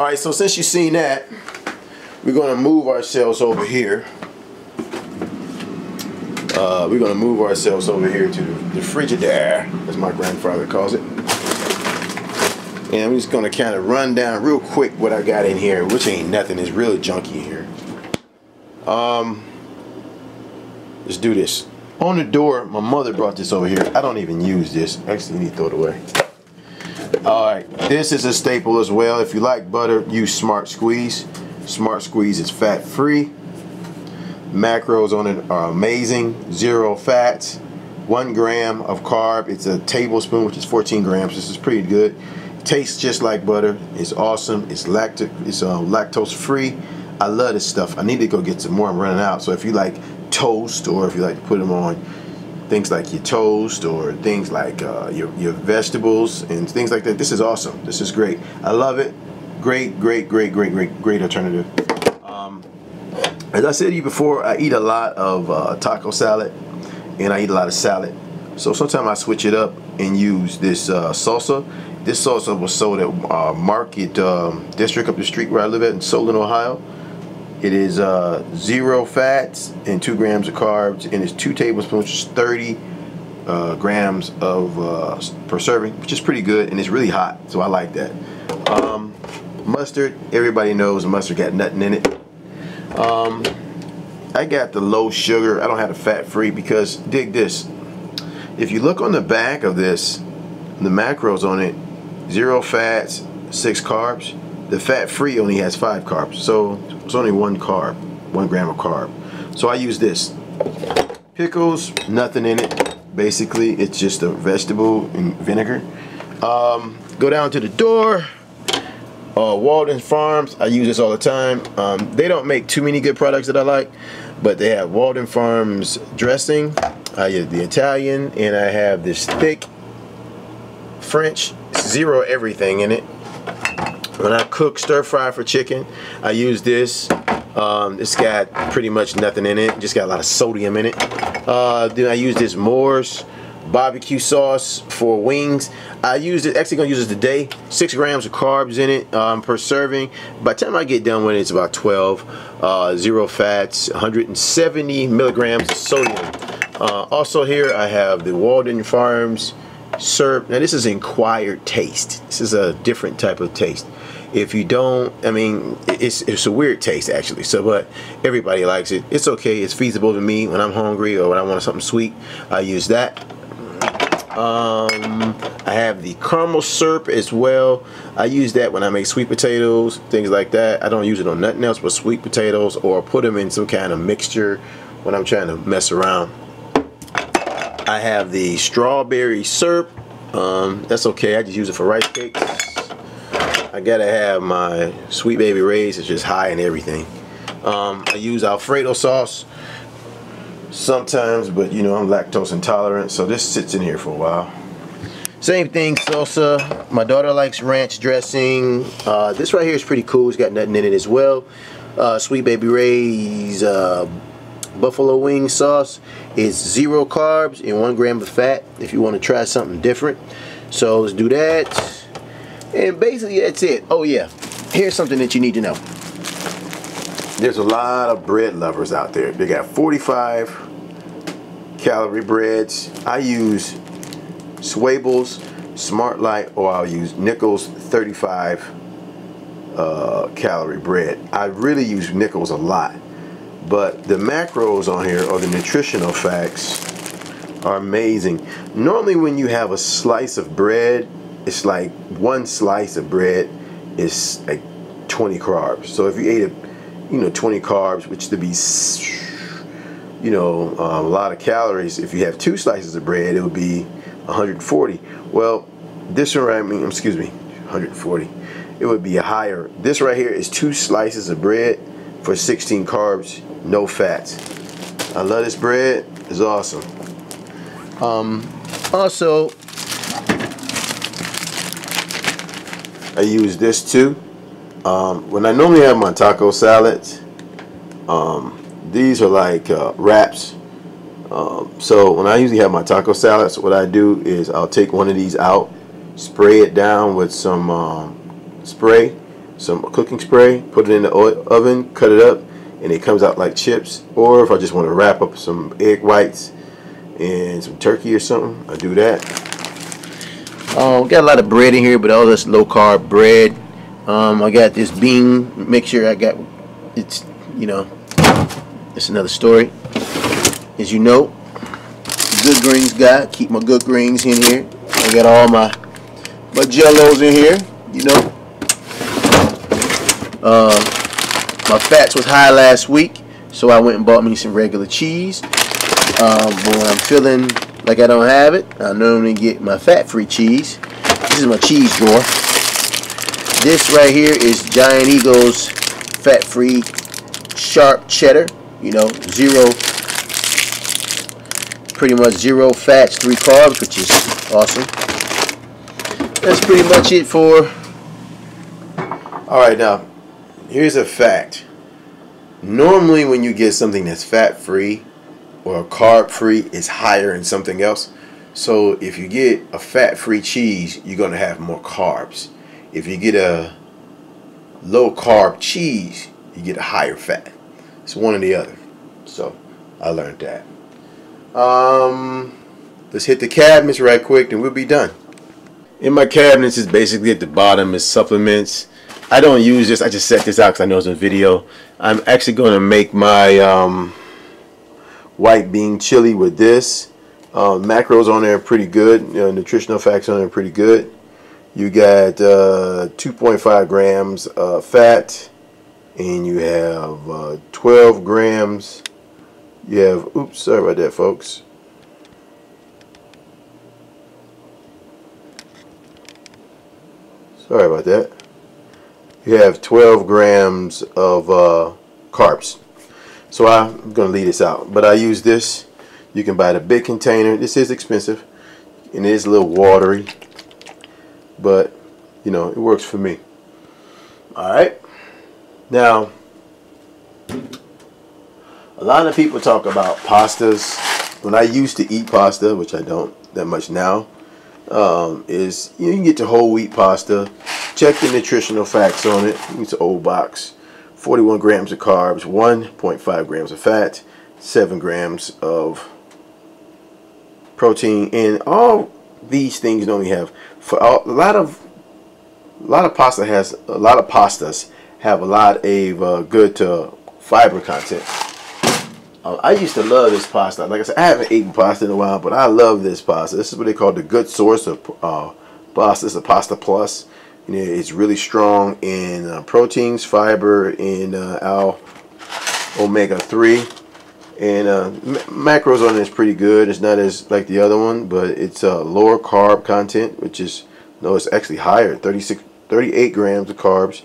Alright, so since you've seen that, we're going to move ourselves over here. We're going to move ourselves over here to the Frigidaire, as my grandfather calls it. And I'm just going to kind of run down real quick what I got in here, which ain't nothing. It's really junky in here. Let's do this. On the door, my mother brought this over here. I don't even use this. Actually, I need to throw it away. Alright, this is a staple as well. If you like butter, use Smart Squeeze. Smart Squeeze is fat free. Macros on it are amazing. 0 fats, 1 gram of carb. It's a tablespoon, which is 14 grams. This is pretty good. Tastes just like butter. It's awesome. It's lactose free. I love this stuff. I need to go get some more. I'm running out. So if you like toast, or if you like to put them on things like your toast, or things like your vegetables and things like that, this is awesome. This is great. I love it. Great alternative. As I said to you before, I eat a lot of taco salad, and I eat a lot of salad. So sometimes I switch it up and use this salsa. This salsa was sold at Market District up the street where I live at in Solon, Ohio. It is 0 fats and 2 grams of carbs, and it's 2 tablespoons, which is 30 grams of per serving, which is pretty good, and it's really hot, so I like that. Mustard, everybody knows mustard got nothing in it. I got the low sugar. I don't have the fat free because, dig this, if you look on the back of this, the macros on it, 0 fats, 6 carbs. The fat free only has 5 carbs, so it's only 1 carb, 1 gram of carb. So I use this. Pickles, nothing in it. Basically, it's just a vegetable and vinegar. Go down to the door. Walden Farms, I use this all the time. They don't make too many good products that I like, but they have Walden Farms dressing. I use the Italian, and I have this thick French, 0 everything in it. When I cook stir fry for chicken, I use this. It's got pretty much nothing in it, just got a lot of sodium in it. Then I use this Moore's barbecue sauce for wings. I use it, actually gonna use this today. 6 grams of carbs in it per serving. By the time I get done with it, it's about 12. 0 fats, 170 milligrams of sodium. Also here I have the Walden Farms syrup. Now this is acquired taste. This is a different type of taste. If you don't, I mean, it's a weird taste actually. So, but everybody likes it. It's okay. It's feasible to me when I'm hungry or when I want something sweet. I use that. I have the caramel syrup as well. I use that when I make sweet potatoes, things like that. I don't use it on nothing else but sweet potatoes, or put them in some kind of mixture when I'm trying to mess around. I have the strawberry syrup. That's okay. I just use it for rice cakes. I gotta have my Sweet Baby Ray's. It's just high in everything. I use Alfredo sauce sometimes, but you know I'm lactose intolerant, so this sits in here for a while. Same thing, salsa. My daughter likes ranch dressing. This right here is pretty cool. It's got nothing in it as well. Sweet Baby Ray's buffalo wing sauce is 0 carbs and 1 gram of fat. If you want to try something different, so let's do that. And basically that's it. Oh yeah, here's something that you need to know. There's a lot of bread lovers out there. They got 45 calorie breads. I use Swable's Smart Light, or I'll use Nichols 35 calorie bread. I really use Nichols a lot, but the macros on here, or the nutritional facts, are amazing. Normally when you have a slice of bread, it's like 1 slice of bread is like 20 carbs. So if you ate a 20 carbs, which to be, a lot of calories. If you have 2 slices of bread, it would be 140. Well, this one, 140. It would be higher. This right here is 2 slices of bread for 16 carbs, no fats. I love this bread. It's awesome. Also, I use this too. When I normally have my taco salads, these are like wraps. So when I usually have my taco salads, what I do is I'll take one of these out, spray it down with some spray, some cooking spray, put it in the oven, cut it up, and it comes out like chips. Or if I just want to wrap up some egg whites and some turkey or something, I do that. Got a lot of bread in here, but all this low carb bread. I got this bean mixture. I got it's it's another story. As you know, good greens guy. Keep my good greens in here. I got all my jellos in here. My fats was high last week, so I went and bought me some regular cheese. But when I'm feeling like I don't have it, I normally get my fat-free cheese. This is my cheese drawer. This right here is Giant Eagle's fat-free sharp cheddar. Pretty much zero fats, 3 carbs, which is awesome. That's pretty much it for. Alright, now here's a fact. Normally when you get something that's fat-free or carb-free, it's higher in something else. So if you get a fat-free cheese, you're going to have more carbs. If you get a low-carb cheese, you get a higher fat. It's one or the other. So I learned that. Let's hit the cabinets right quick and we'll be done. In my cabinets is basically at the bottom is supplements. I don't use this. I just set this out because I know it's a video. I'm actually going to make my white bean chili with this. Macros on there are pretty good. Nutritional facts on there are pretty good. You got 2.5 grams of fat, and you have 12 grams. You have, oops, sorry about that, folks. Sorry about that. You have 12 grams of carbs. So I'm going to leave this out. But I use this. You can buy the big container. This is expensive. And it is a little watery. But, it works for me. Alright. Now, a lot of people talk about pastas. When I used to eat pasta, which I don't that much now, is you can get the whole wheat pasta. Check the nutritional facts on it. It's an old box. 41 grams of carbs, 1.5 grams of fat, 7 grams of protein, and all these things normally have a lot of pastas have a lot of good fiber content. I used to love this pasta. Like I said, I haven't eaten pasta in a while, but I love this pasta. This is what they call the good source of pasta. It's a Pasta Plus. It's really strong in proteins, fiber, and omega-3. And macros on it is pretty good. It's not as like the other one, but it's lower carb content, which is, no, it's actually higher. 38 grams of carbs,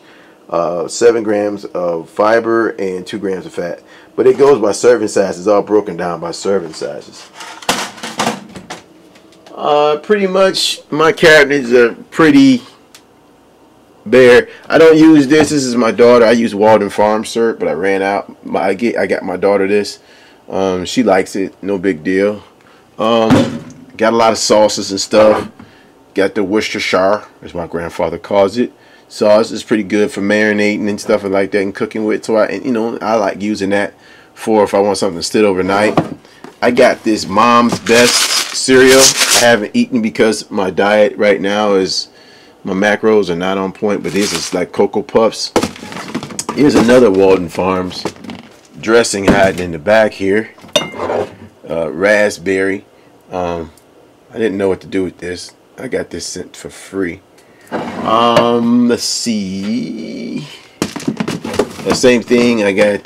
7 grams of fiber, and 2 grams of fat. But it goes by serving sizes. It's all broken down by serving sizes. Pretty much my cabinets are pretty bare. I don't use this. This is my daughter. I use Walden Farm syrup, but I ran out. I got my daughter this. She likes it. No big deal. Got a lot of sauces and stuff. Got the Worcestershire, as my grandfather calls it. Sauce is pretty good for marinating and stuff like that and cooking with. So I like using that for if I want something to sit overnight. I got this Mom's Best cereal. I haven't eaten because my diet right now is, my macros are not on point, but this is like Cocoa Puffs. Here's another Walden Farms dressing hiding in the back here. Raspberry. I didn't know what to do with this. I got this sent for free. Let's see. The same thing. I got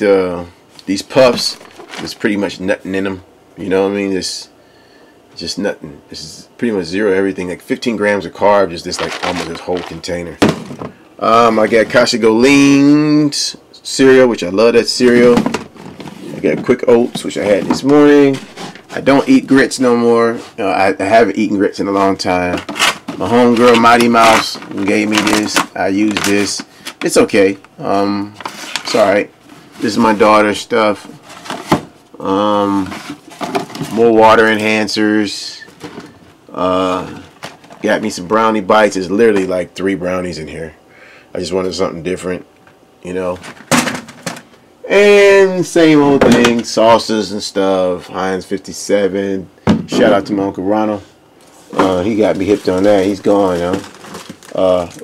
these puffs. There's pretty much nothing in them. You know what I mean? It's just nothing. This is pretty much zero everything. Like 15 grams of carbs is this, like almost this whole container. I got Kashigo Lean's cereal, which I love that cereal. I got Quick Oats, which I had this morning. I don't eat grits no more. I haven't eaten grits in a long time. My homegirl Mighty Mouse gave me this. I use this. It's okay. It's alright. This is my daughter's stuff. More water enhancers. Got me some brownie bites. There's literally like 3 brownies in here. I just wanted something different, you know. And same old thing, sauces and stuff. Heinz 57. Shout out to my Uncle Ronald. He got me hipped on that. He's gone,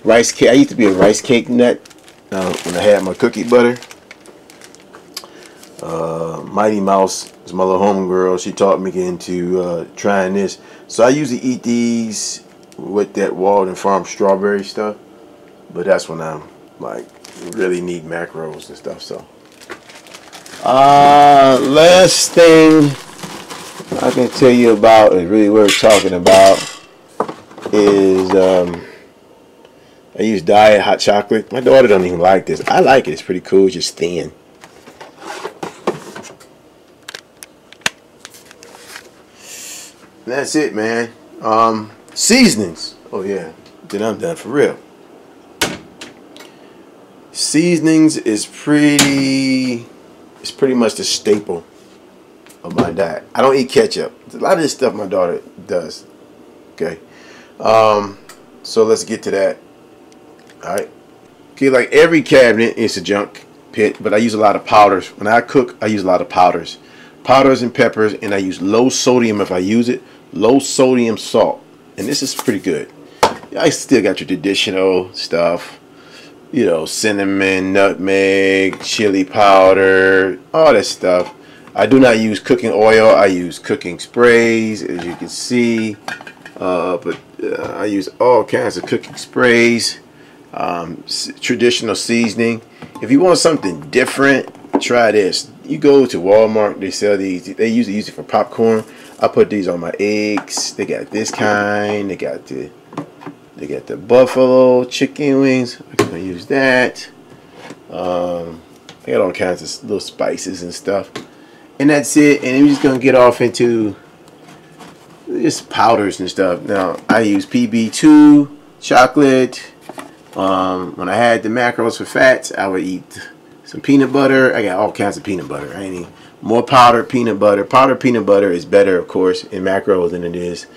rice cake. I used to be a rice cake nut when I had my cookie butter. Mighty Mouse is my little homegirl. She taught me into trying this. So I usually eat these with that Walden Farm strawberry stuff. But that's when I'm like really need macros and stuff. So last thing I can tell you about is really worth talking about is I use diet hot chocolate. My daughter don't even like this. I like it. It's pretty cool. It's just thin. And that's it, man. Seasonings. Oh yeah. Then I'm done for real. Seasonings is pretty much the staple of my diet. I don't eat ketchup. A lot of this stuff my daughter does. Okay. So let's get to that. Alright. Okay, like every cabinet is a junk pit, but I use a lot of powders. When I cook, I use a lot of powders. Powders and peppers, and I use low sodium if I use it. Low sodium salt. And this is pretty good. I still got your traditional stuff. You know, cinnamon, nutmeg, chili powder, all that stuff. I do not use cooking oil. I use cooking sprays, as you can see. I use all kinds of cooking sprays. Traditional seasoning. If you want something different, try this. You go to Walmart, they sell these. They usually use it for popcorn. I put these on my eggs. They got this kind. They got the buffalo chicken wings. I'm gonna use that. They got all kinds of little spices and stuff. And that's it. And I'm just gonna get off into just powders and stuff. Now I use PB2 chocolate. When I had the macros for fats, I would eat some peanut butter. I got all kinds of peanut butter. I need more powdered peanut butter. Powdered peanut butter is better, of course, in macros than it is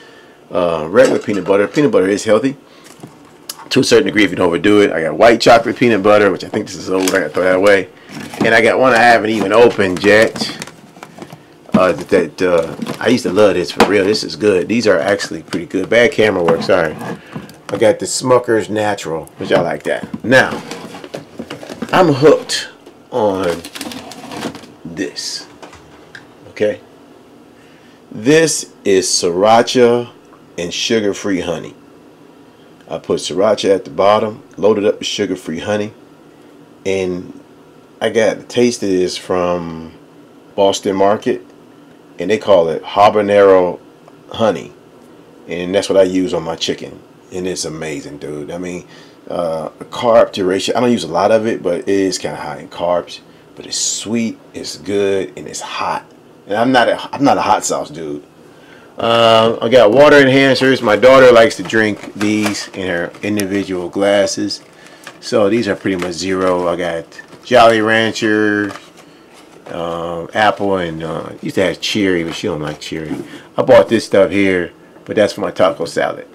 regular peanut butter. Peanut butter is healthy to a certain degree if you don't overdo it. I got white chocolate peanut butter, which I think this is old. I gotta throw that away. And I got one I haven't even opened yet. I used to love this for real. This is good. These are actually pretty good. Bad camera work. Sorry. I got the Smucker's Natural, which I like that. Now, I'm hooked on this. Okay. This is sriracha and sugar-free honey. I put sriracha at the bottom, loaded up with sugar-free honey, and I got the taste of this from Boston Market, and they call it habanero honey, and that's what I use on my chicken, and it's amazing, dude. I mean, carb to ratio, I don't use a lot of it, but it is kind of high in carbs, but it's sweet, it's good, and it's hot. And I'm not a hot sauce dude. I got water enhancers. My daughter likes to drink these in her individual glasses, so these are pretty much zero. I got Jolly Rancher, apple, and used to have cherry, but she don't like cherry. I bought this stuff here, but that's for my taco salad.